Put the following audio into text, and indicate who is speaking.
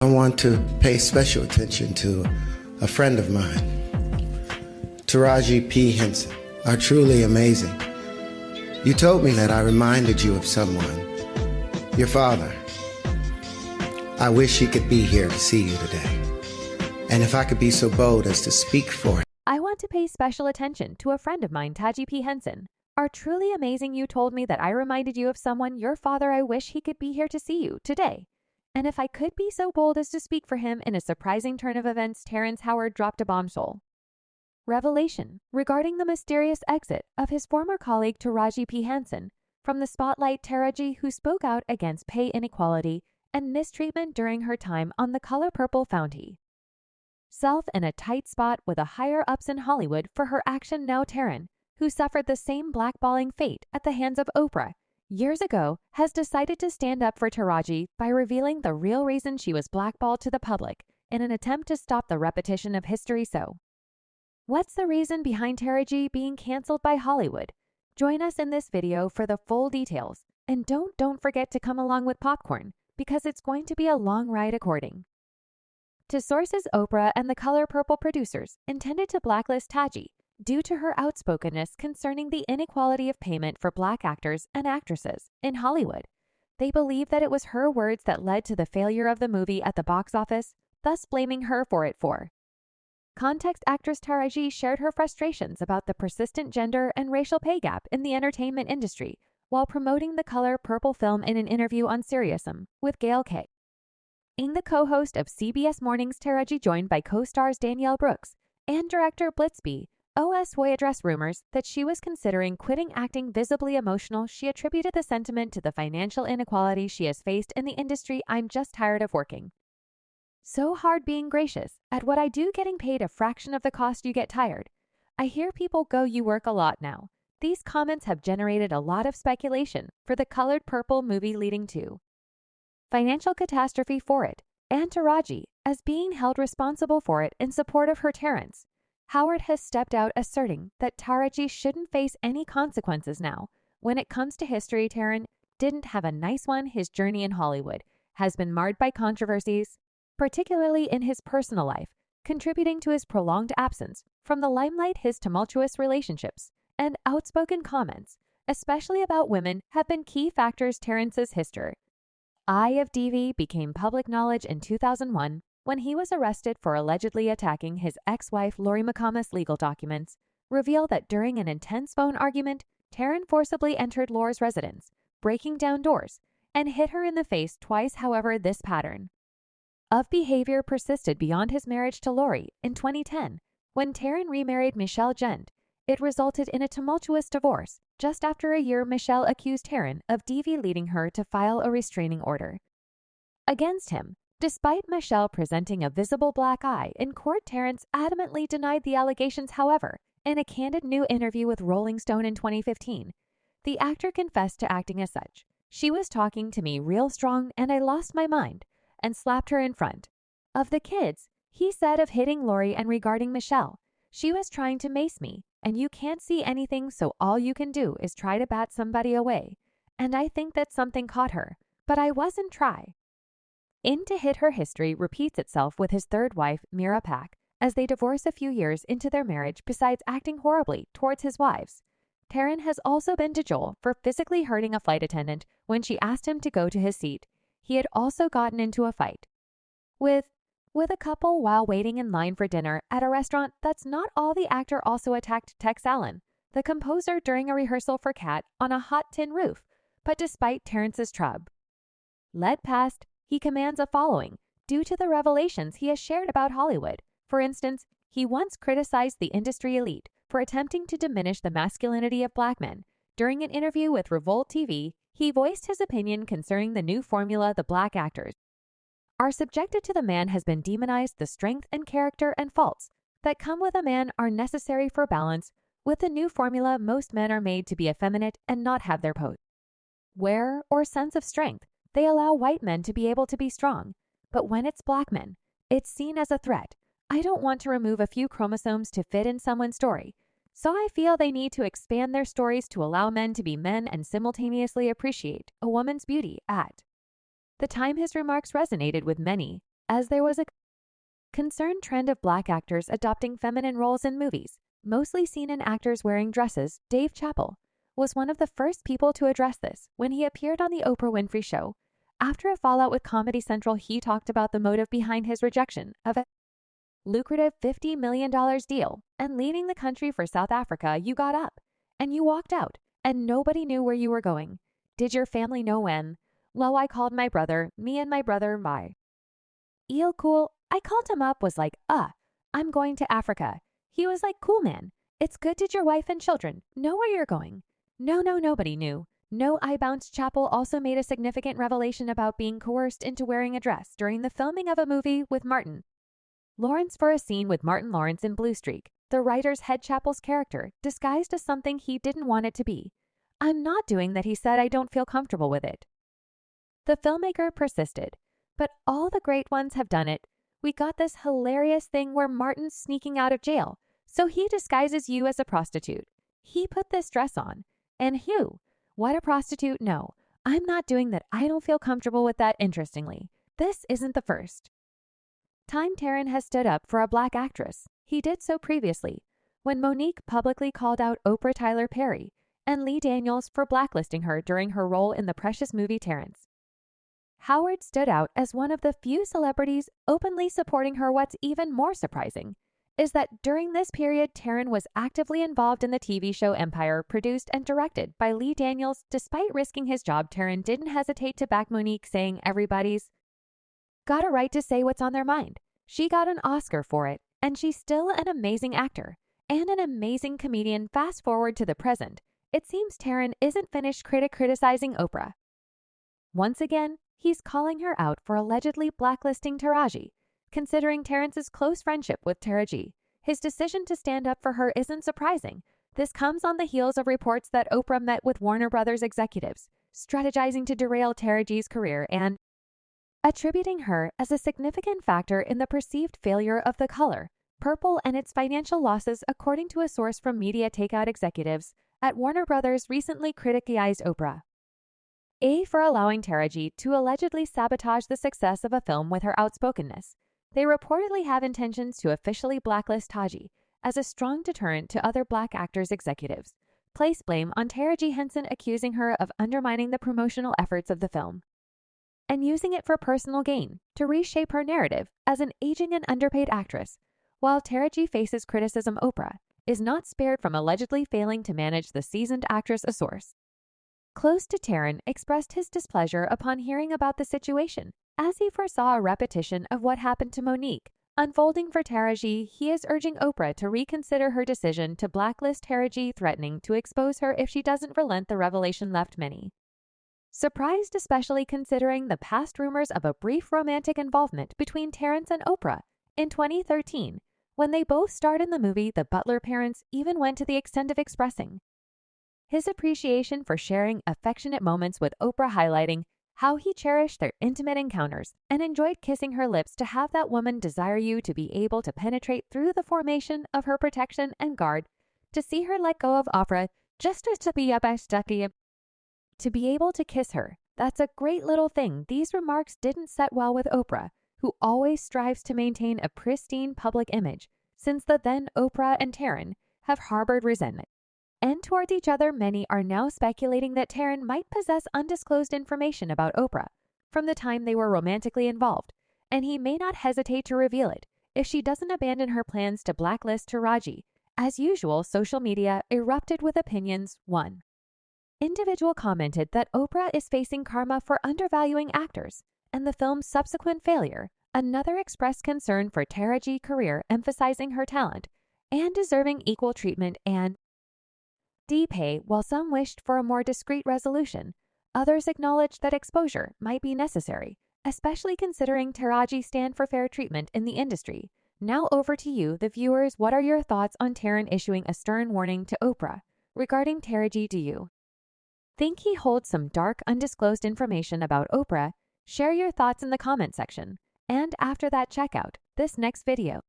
Speaker 1: I want to pay special attention to a friend of mine, Taraji P. Henson, are truly amazing. You told me that I reminded you of someone, your father. I wish he could be here to see you today. And if I could be so bold as to speak for him.
Speaker 2: I want to pay special attention to a friend of mine, Taraji P. Henson. Are truly amazing. You told me that I reminded you of someone, your father. I wish he could be here to see you today. And if I could be so bold as to speak for him. In a surprising turn of events, Terrence Howard dropped a bombshell revelation regarding the mysterious exit of his former colleague Taraji P. Henson from the spotlight. Taraji, who spoke out against pay inequality and mistreatment during her time on The Color Purple, found herself in a tight spot with the higher-ups in Hollywood for her action. Now Terrence, who suffered the same blackballing fate at the hands of Oprah years ago, has decided to stand up for Taraji by revealing the real reason she was blackballed to the public in an attempt to stop the repetition of history. So, what's the reason behind Taraji being canceled by Hollywood? Join us in this video for the full details. And don't forget to come along with popcorn, because it's going to be a long ride. According to sources, Oprah and The Color Purple producers intended to blacklist Taraji due to her outspokenness concerning the inequality of payment for Black actors and actresses in Hollywood. They believe that it was her words that led to the failure of the movie at the box office, thus blaming her for it. For context, actress Taraji shared her frustrations about the persistent gender and racial pay gap in the entertainment industry while promoting The Color Purple film in an interview on SiriusXM with Gail K. In the co-host of CBS Mornings, Taraji, joined by co-stars Danielle Brooks and director Blitzby Osway, addressed rumors that she was considering quitting acting. Visibly emotional, she attributed the sentiment to the financial inequality she has faced in the industry. I'm just tired of working so hard, being gracious at what I do, getting paid a fraction of the cost. You get tired. I hear people go, you work a lot now. These comments have generated a lot of speculation for the Colored Purple movie, leading to financial catastrophe for it, and Taraji as being held responsible for it in support of her. Terrence Howard has stepped out, asserting that Taraji shouldn't face any consequences now. When it comes to history, Terrence didn't have a nice one. His journey in Hollywood has been marred by controversies, particularly in his personal life, contributing to his prolonged absence from the limelight. His tumultuous relationships and outspoken comments, especially about women, have been key factors. Terrence's history of DV became public knowledge in 2001 when he was arrested for allegedly attacking his ex-wife. Lori McComas. Legal documents reveal that during an intense phone argument, Terrence forcibly entered Lori's residence, breaking down doors, and hit her in the face twice. However, this pattern of behavior persisted beyond his marriage to Lori. In 2010, when Terrence remarried Michelle Gent, it resulted in a tumultuous divorce. Just after a year, Michelle accused Terrence of DV, leading her to file a restraining order against him. Despite Michelle presenting a visible black eye in court, Terrence adamantly denied the allegations. However, in a candid new interview with Rolling Stone in 2015, the actor confessed to acting as such. She was talking to me real strong and I lost my mind and slapped her in front of the kids, he said of hitting Lori. And regarding Michelle, she was trying to mace me, and you can't see anything, so all you can do is try to bat somebody away. And I think that something caught her, but I wasn't trying to hit her. History repeats itself with his third wife, Mira Pack, as they divorce a few years into their marriage. Besides acting horribly towards his wives, Terrence has also been to jail for physically hurting a flight attendant when she asked him to go to his seat. He had also gotten into a fight with a couple while waiting in line for dinner at a restaurant. That's not all. The actor also attacked Tex Allen, the composer, during a rehearsal for Cat on a hot tin roof. But despite Terrence's led past, he commands a following due to the revelations he has shared about Hollywood. For instance, he once criticized the industry elite for attempting to diminish the masculinity of Black men. During an interview with Revolt TV, he voiced his opinion concerning the new formula the Black actors are subjected to. The man has been demonized. The strength and character and faults that come with a man are necessary for balance. With the new formula, most men are made to be effeminate and not have their pose, wear, or sense of strength. They allow white men to be able to be strong, but when it's Black men, it's seen as a threat. I don't want to remove a few chromosomes to fit in someone's story, so I feel they need to expand their stories to allow men to be men and simultaneously appreciate a woman's beauty. At the time, his remarks resonated with many, as there was a concerned trend of black actors adopting feminine roles in movies, mostly seen in actors wearing dresses. Dave Chappelle was one of the first people to address this when he appeared on The Oprah Winfrey Show. After a fallout with Comedy Central, he talked about the motive behind his rejection of a lucrative $50 million deal and leaving the country for South Africa. You got up and you walked out and nobody knew where you were going. Did your family know when? Lo, I called my brother, me and my brother, my eel cool. I called him up, was like, I'm going to Africa. He was like, cool man, it's good. Did your wife and children know where you're going? No, nobody knew. No, I bounced. Chappell also made a significant revelation about being coerced into wearing a dress during the filming of a movie with Martin Lawrence for a scene with Martin Lawrence in Blue Streak. The writer's head Chappell's character disguised as something he didn't want it to be. I'm not doing that, he said. I don't feel comfortable with it. The filmmaker persisted, but all the great ones have done it. We got this hilarious thing where Martin's sneaking out of jail, so he disguises you as a prostitute. He put this dress on, and Hugh, what a prostitute? No, I'm not doing that. I don't feel comfortable with that. Interestingly, this isn't the first time Terrence has stood up for a black actress. He did so previously when Monique publicly called out Oprah, Tyler Perry, and Lee Daniels for blacklisting her during her role in the Precious movie Terrence. Howard stood out as one of the few celebrities openly supporting her. What's even more surprising is that during this period, Terrence was actively involved in the TV show Empire, produced and directed by Lee Daniels. Despite risking his job, Terrence didn't hesitate to back Monique, saying everybody's got a right to say what's on their mind. She got an Oscar for it, and she's still an amazing actor and an amazing comedian. Fast forward to the present, it seems Terrence isn't finished criticizing Oprah. Once again, he's calling her out for allegedly blacklisting Taraji. Considering Terrence's close friendship with Taraji, his decision to stand up for her isn't surprising. This comes on the heels of reports that Oprah met with Warner Brothers executives, strategizing to derail Taraji's career and attributing her as a significant factor in the perceived failure of The Color Purple and its financial losses. According to a source from media takeout executives at Warner Brothers, recently criticized Oprah for allowing Taraji to allegedly sabotage the success of a film with her outspokenness. They reportedly have intentions to officially blacklist Taji as a strong deterrent to other black actors. Executives place blame on Taraji Henson, accusing her of undermining the promotional efforts of the film and using it for personal gain to reshape her narrative as an aging and underpaid actress. While Taraji faces criticism, Oprah is not spared from allegedly failing to manage the seasoned actress. A source close to Terrence expressed his displeasure upon hearing about the situation, as he foresaw a repetition of what happened to Monique unfolding for Taraji. He is urging Oprah to reconsider her decision to blacklist Taraji, threatening to expose her if she doesn't relent. The revelation left many surprised, especially considering the past rumors of a brief romantic involvement between Terrence and Oprah in 2013, when they both starred in the movie The Butler. Parents even went to the extent of expressing his appreciation for sharing affectionate moments with Oprah, highlighting how he cherished their intimate encounters and enjoyed kissing her lips. To have that woman desire you, to be able to penetrate through the formation of her protection and guard, to see her let go of Oprah just to be up as stucky, to be able to kiss her, that's a great little thing. These remarks didn't set well with Oprah, who always strives to maintain a pristine public image. Since then, Oprah and Terrence have harbored resentment and towards each other. Many are now speculating that Terrence might possess undisclosed information about Oprah from the time they were romantically involved, and he may not hesitate to reveal it if she doesn't abandon her plans to blacklist Taraji. As usual, social media erupted with opinions. One individual commented that Oprah is facing karma for undervaluing actors and the film's subsequent failure. Another expressed concern for Taraji's career, emphasizing her talent and deserving equal treatment and pay. While some wished for a more discreet resolution, others acknowledged that exposure might be necessary, especially considering Taraji stand for fair treatment in the industry. Now over to you, the viewers. What are your thoughts on Terrence issuing a stern warning to Oprah regarding Taraji? Do you think he holds some dark, undisclosed information about Oprah? Share your thoughts in the comment section. And after that, check out this next video.